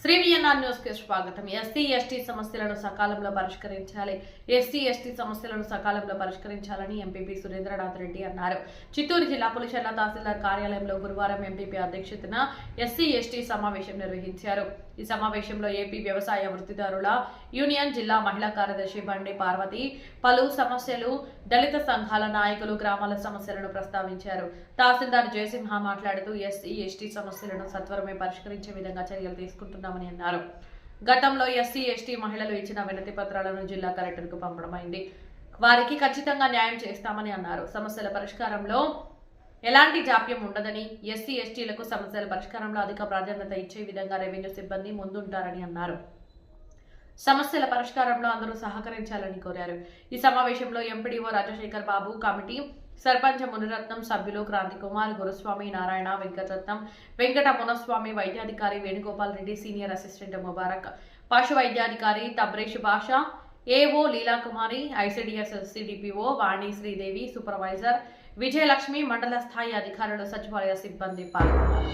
Shri VNR news కి స్వాగతం. SC ST సమస్యలను సకాలంలో పరిష్కరించాలి. ఎస్సీ ఎస్టీ సమస్యలను సకాలంలో పరిష్కరించాలని ఎంపీపీ సురేంద్రనాథ్ రెడ్డి అన్నారు. చిత్తూరు జిల్లా పులిచెర్ల తహసీల్దార్ కార్యాలయంలో గురువారం ఎంపీపీ అధ్యక్షతన ఎస్సీ ఎస్టీ సమావేశం నిర్వహించారు. ఈ సమావేశంలో ఏపీ వ్యవసాయ వృత్తిదారుల యూనియన్ జిల్లా మహిళా కార్యదర్శి బండి పార్వతి పలు సమస్యలు, దళిత సంఘాల నాయకులు గ్రామాల సమస్యలను ప్రస్తావించారు. తహసీల్దార్ జయసింహ మాట్లాడుతూ ఎస్సీ ఎస్టీ సమస్యలను సత్వరమే పరిష్కరించే విధంగా చర్యలు తీసుకుంటున్నామని అన్నారు. గతంలో ఎస్సీ ఎస్టీ మహిళలు ఇచ్చిన వినతి పత్రాలను జిల్లా కలెక్టర్కు పంపడమైంది. వారికి ఖచ్చితంగా న్యాయం చేస్తామని అన్నారు. సమస్యల పరిష్కారంలో ఎలాంటి జాప్యం ఉండదని, ఎస్సీ ఎస్టీలకు సమస్యల పరిష్కారంలో అధిక ప్రాధాన్యత ఇచ్చే విధంగా రెవెన్యూ సిబ్బంది ముందుంటారని అన్నారు. సమస్యల పరిష్కారంలో అందరూ సహకరించాలని కోరారు. ఈ సమావేశంలో ఎంపీడీఓ రాజశేఖర్ బాబు, కమిటీ సర్పంచ్ మునిరత్నం, సభ్యులు క్రాంతి కుమార్, గురుస్వామి, నారాయణ, వెంకటరత్నం, వెంకట మునస్వామి, వైద్యాధికారి వేణుగోపాల్ రెడ్డి, సీనియర్ అసిస్టెంట్ ముబారక్, పశు వైద్యాధికారి తబ్రేష్ బాషా, ఏఓ లీలాకుమారి, ఐసిడిఎస్ సిడిపిఓ వాణి శ్రీదేవి, సూపర్వైజర్ విజయలక్ష్మి, మండల స్థాయి అధికారులు, సచివాలయ సిబ్బంది పాల్గొన్నారు.